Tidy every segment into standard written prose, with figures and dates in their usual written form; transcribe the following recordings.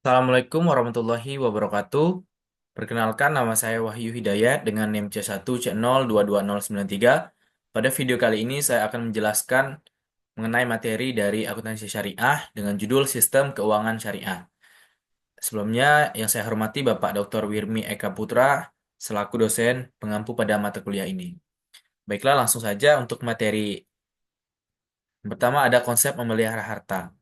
Assalamualaikum warahmatullahi wabarakatuh. Perkenalkan, nama saya Wahyu Hidayat dengan NIM C1C022093. Pada video kali ini saya akan menjelaskan mengenai materi dari akuntansi syariah dengan judul Sistem Keuangan Syariah. Sebelumnya, yang saya hormati Bapak Dr. Wirmi Eka Putra selaku dosen pengampu pada mata kuliah ini. Baiklah, langsung saja untuk materi. Yang pertama ada konsep memelihara harta.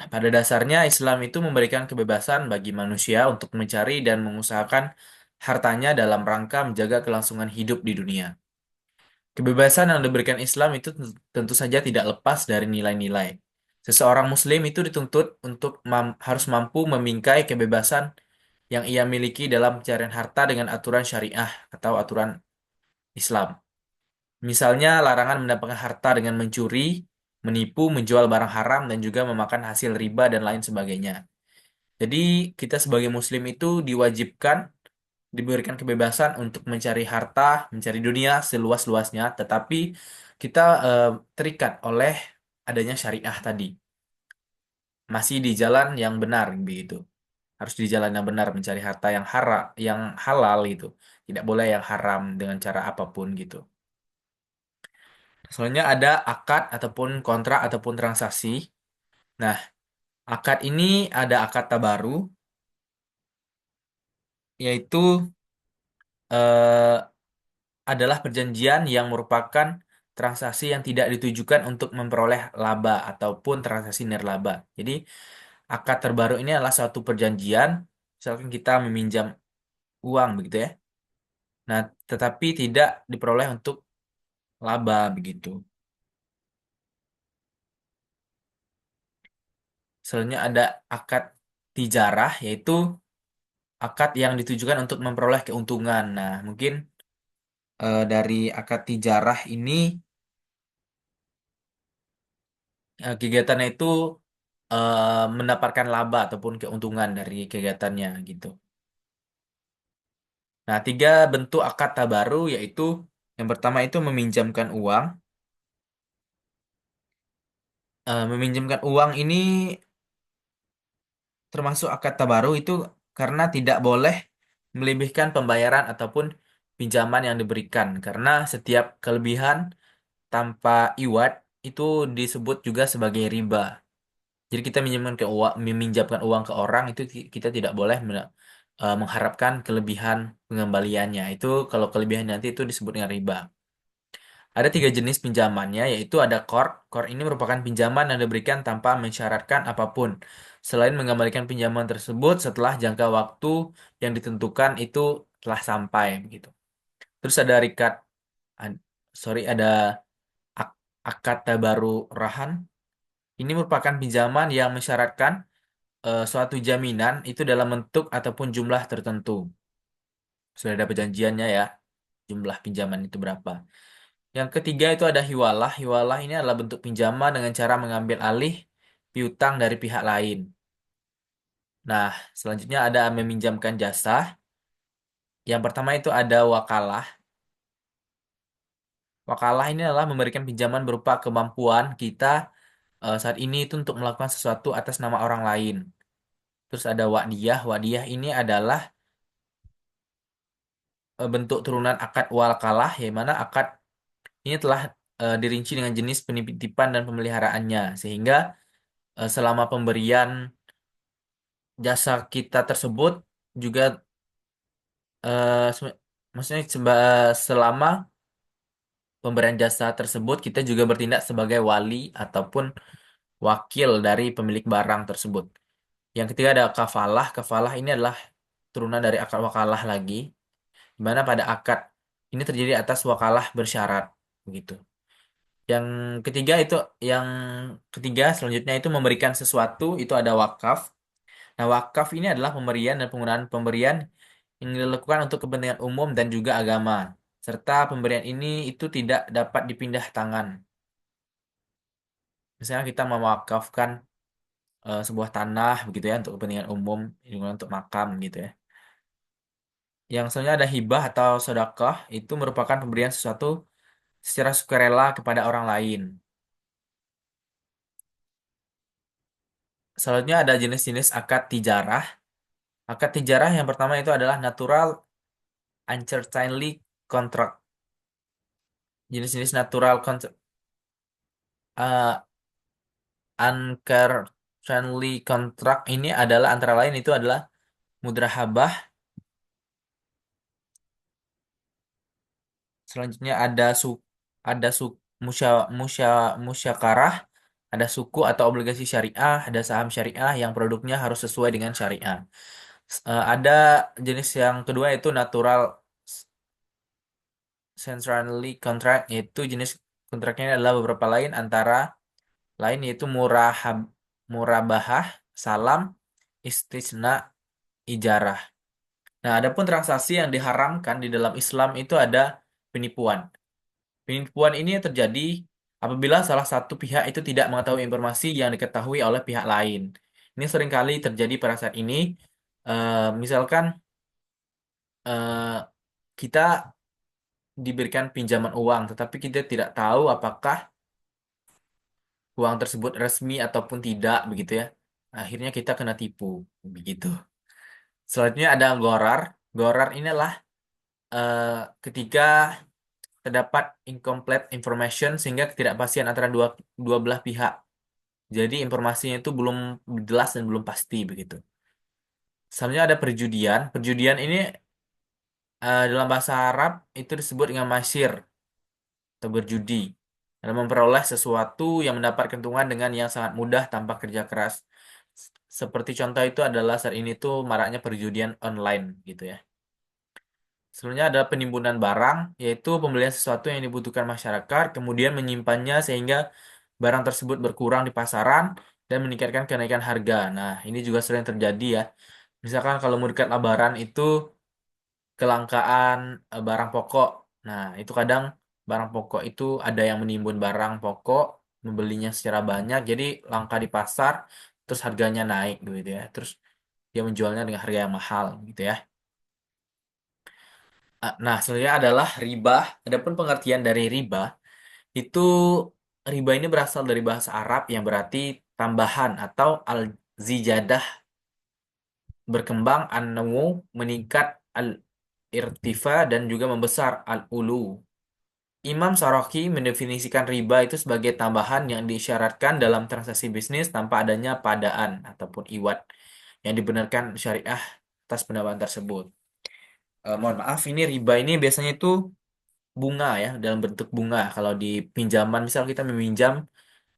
Pada dasarnya, Islam itu memberikan kebebasan bagi manusia untuk mencari dan mengusahakan hartanya dalam rangka menjaga kelangsungan hidup di dunia. Kebebasan yang diberikan Islam itu tentu saja tidak lepas dari nilai-nilai. Seseorang Muslim itu dituntut untuk harus mampu memingkai kebebasan yang ia miliki dalam pencarian harta dengan aturan syariah atau aturan Islam. Misalnya, larangan mendapatkan harta dengan mencuri, menipu, menjual barang haram, dan juga memakan hasil riba dan lain sebagainya. Jadi kita sebagai muslim itu diwajibkan diberikan kebebasan untuk mencari harta, mencari dunia seluas-luasnya, tetapi kita terikat oleh adanya syariah tadi. Masih di jalan yang benar begitu. Harus di jalan yang benar mencari harta yang halal gitu. Tidak boleh yang haram dengan cara apapun gitu. Soalnya ada akad ataupun kontrak ataupun transaksi. Nah, akad ini ada akad tabaru, yaitu eh, adalah perjanjian yang merupakan transaksi yang tidak ditujukan untuk memperoleh laba ataupun transaksi nirlaba. Jadi, akad terbaru ini adalah suatu perjanjian, misalkan kita meminjam uang begitu ya. Nah, tetapi tidak diperoleh untuk laba begitu. Selanjutnya ada akad tijarah, yaitu akad yang ditujukan untuk memperoleh keuntungan. Nah, mungkin dari akad tijarah ini kegiatannya itu mendapatkan laba ataupun keuntungan dari kegiatannya gitu. Nah, tiga bentuk akad tabaru yaitu yang pertama itu meminjamkan uang. Meminjamkan uang ini termasuk akad tabaru itu karena tidak boleh melebihkan pembayaran ataupun pinjaman yang diberikan karena setiap kelebihan tanpa iwat itu disebut juga sebagai riba. Jadi kita meminjamkan uang ke orang itu kita tidak boleh mengharapkan kelebihan pengembaliannya. Itu kalau kelebihan nanti itu disebut dengan riba. Ada tiga jenis pinjamannya, yaitu ada qard. Qard ini merupakan pinjaman yang diberikan tanpa mensyaratkan apapun, selain mengembalikan pinjaman tersebut setelah jangka waktu yang ditentukan itu telah sampai begitu. Terus ada rikat, ad- sorry ada ak akad tabarurahan. Ini merupakan pinjaman yang mensyaratkan suatu jaminan itu dalam bentuk ataupun jumlah tertentu. Sudah ada perjanjiannya ya, jumlah pinjaman itu berapa. Yang ketiga itu ada hiwalah. Hiwalah ini adalah bentuk pinjaman dengan cara mengambil alih piutang dari pihak lain. Nah, selanjutnya ada meminjamkan jasa. Yang pertama itu ada wakalah. Wakalah ini adalah memberikan pinjaman berupa kemampuan kita saat ini itu untuk melakukan sesuatu atas nama orang lain. Terus ada wa'diyah. Wa'diyah ini adalah bentuk turunan akad wakalah, yang mana akad ini telah dirinci dengan jenis penitipan dan pemeliharaannya, sehingga selama pemberian jasa kita tersebut juga maksudnya selama pemberian jasa tersebut kita juga bertindak sebagai wali ataupun wakil dari pemilik barang tersebut. Yang ketiga ada kafalah. Kafalah ini adalah turunan dari akad wakalah lagi, di mana pada akad ini terjadi atas wakalah bersyarat begitu. Yang ketiga itu yang ketiga selanjutnya itu memberikan sesuatu, itu ada wakaf. Nah, wakaf ini adalah pemberian dan penggunaan pemberian yang dilakukan untuk kepentingan umum dan juga agama. Serta pemberian ini itu tidak dapat dipindah tangan. Misalnya kita mewakafkan sebuah tanah begitu ya untuk kepentingan umum, digunakan untuk makam gitu ya. Yang selanjutnya ada hibah atau sedekah, itu merupakan pemberian sesuatu secara sukarela kepada orang lain. Selanjutnya ada jenis-jenis akad tijarah. Akad tijarah yang pertama itu adalah natural uncertainly contract. Jenis-jenis natural uncertainly contract ini adalah antara lain itu adalah mudrahabah. Selanjutnya ada su musya musya musyakarah, ada suku atau obligasi syariah, ada saham syariah yang produknya harus sesuai dengan syariah. Ada jenis yang kedua itu natural centrally contract, yaitu jenis kontraknya adalah beberapa lain antara lain yaitu murabahah, salam, istisna, ijarah. Nah, adapun transaksi yang diharamkan di dalam Islam itu ada penipuan. Penipuan ini terjadi apabila salah satu pihak itu tidak mengetahui informasi yang diketahui oleh pihak lain. Ini seringkali terjadi pada saat ini. Misalkan eh, kita diberikan pinjaman uang, tetapi kita tidak tahu apakah uang tersebut resmi ataupun tidak, begitu ya. Akhirnya kita kena tipu, begitu. Selanjutnya ada gorar. Gorar inilah eh, ketika terdapat incomplete information sehingga ketidakpastian antara dua dua belah pihak. Jadi informasinya itu belum jelas dan belum pasti begitu. Selanjutnya ada perjudian. Perjudian ini dalam bahasa Arab itu disebut dengan masyir atau berjudi. Dalam memperoleh sesuatu yang mendapat keuntungan dengan yang sangat mudah tanpa kerja keras. Seperti contoh itu adalah saat ini tuh maraknya perjudian online gitu ya. Selanjutnya ada penimbunan barang, yaitu pembelian sesuatu yang dibutuhkan masyarakat, kemudian menyimpannya sehingga barang tersebut berkurang di pasaran dan meningkatkan kenaikan harga. Nah, ini juga sering terjadi ya. Misalkan kalau mau dekat Lebaran itu kelangkaan barang pokok. Nah, itu kadang barang pokok itu ada yang menimbun barang pokok, membelinya secara banyak, jadi langka di pasar, terus harganya naik gitu ya. Terus dia menjualnya dengan harga yang mahal gitu ya. Nah, sebenarnya adalah riba. Adapun pengertian dari riba itu riba ini berasal dari bahasa Arab yang berarti tambahan atau al-ziyadah, berkembang, an-namu meningkat, al-irtifa dan juga membesar, al-ulu. Imam Syaraqi mendefinisikan riba itu sebagai tambahan yang disyaratkan dalam transaksi bisnis tanpa adanya padaan ataupun iwat yang dibenarkan syariah atas pendapat tersebut. Mohon maaf, ini riba ini biasanya itu bunga ya, dalam bentuk bunga. Kalau di pinjaman, misal kita meminjam,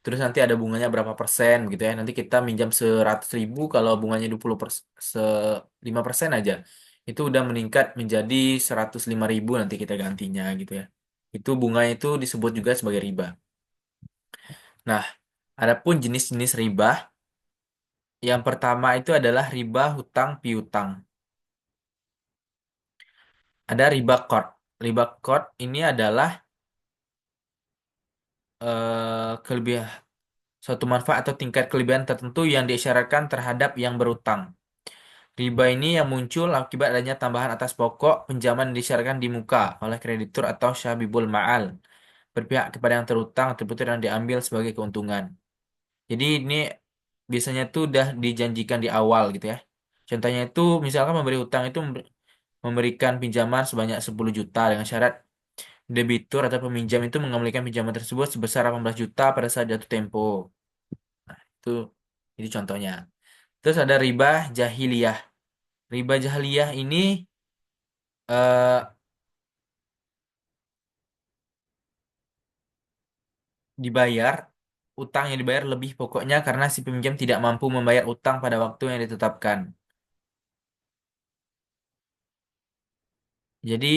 terus nanti ada bunganya berapa persen gitu ya. Nanti kita minjam 100.000, kalau bunganya 5% aja. Itu udah meningkat menjadi 105.000 nanti kita gantinya gitu ya. Itu bunga itu disebut juga sebagai riba. Nah, adapun jenis-jenis riba, yang pertama itu adalah riba hutang piutang. Ada riba qard. Riba qard ini adalah kelebihan suatu manfaat atau tingkat kelebihan tertentu yang diisyaratkan terhadap yang berutang. Riba ini yang muncul akibat adanya tambahan atas pokok pinjaman yang disyaratkan di muka oleh kreditur atau syabibul ma'al, berpihak kepada yang terutang atau piutang yang diambil sebagai keuntungan. Jadi ini biasanya itu udah dijanjikan di awal gitu ya. Contohnya itu misalkan memberi hutang itu memberikan pinjaman sebanyak 10 juta dengan syarat debitur atau peminjam itu mengembalikan pinjaman tersebut sebesar 18 juta pada saat jatuh tempo. Itu jadi contohnya. Terus ada riba jahiliyah. Riba jahiliyah ini eh, dibayar utang yang dibayar lebih pokoknya karena si peminjam tidak mampu membayar utang pada waktu yang ditetapkan. Jadi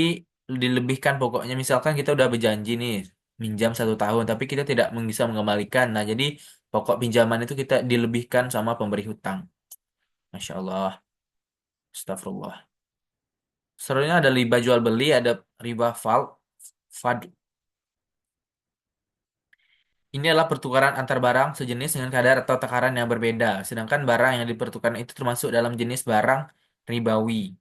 dilebihkan pokoknya, misalkan kita udah berjanji nih minjam 1 tahun tapi kita tidak bisa mengembalikan. Nah, jadi pokok pinjaman itu kita dilebihkan sama pemberi hutang. Masya Allah. Astagfirullah. Selanjutnya ada riba jual beli, ada riba fad. Ini adalah pertukaran antar barang sejenis dengan kadar atau takaran yang berbeda. Sedangkan barang yang dipertukarkan itu termasuk dalam jenis barang ribawi.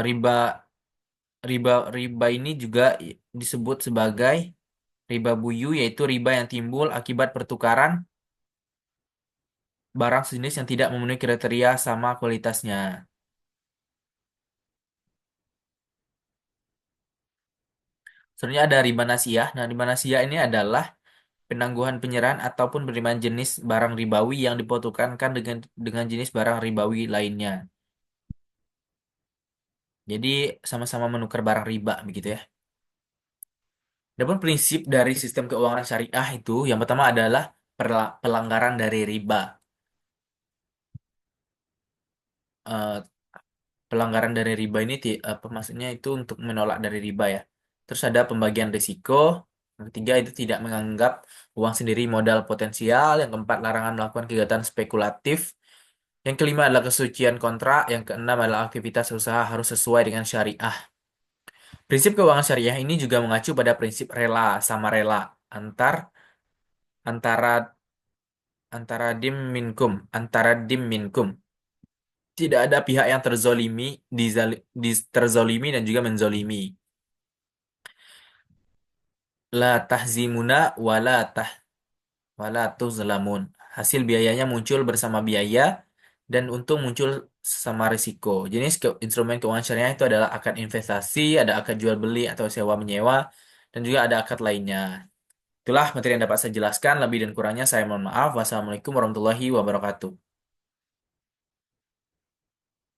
Riba riba riba ini juga disebut sebagai Riba buyu yaitu riba yang timbul akibat pertukaran barang sejenis yang tidak memenuhi kriteria sama kualitasnya. Sebenarnya ada riba nasiyah. Nah, riba nasiyah ini adalah penangguhan penyerahan ataupun penerimaan jenis barang ribawi yang dipertukarkan dengan jenis barang ribawi lainnya. Jadi sama-sama menukar barang riba begitu ya. Adapun prinsip dari sistem keuangan syariah itu yang pertama adalah pelanggaran dari riba. Eh, Pelanggaran dari riba ini apa maksudnya itu untuk menolak dari riba ya. Terus ada pembagian risiko. Yang ketiga itu tidak menganggap uang sendiri modal potensial. Yang keempat larangan melakukan kegiatan spekulatif. Yang kelima adalah kesucian kontrak. Yang keenam adalah aktivitas usaha harus sesuai dengan syariah. Prinsip keuangan syariah ini juga mengacu pada prinsip rela sama rela antar antara antara dim minkum. Tidak ada pihak yang terzolimi dan juga menzolimi. La tahzimuna wala tuzlamun. Hasil biayanya muncul bersama biaya dan untung muncul sama risiko. Jenis instrumen keuangan syariah itu adalah akad investasi, ada akad jual beli atau sewa menyewa, dan juga ada akad lainnya. Itulah materi yang dapat saya jelaskan. Lebih dan kurangnya saya mohon maaf. Wassalamualaikum warahmatullahi wabarakatuh.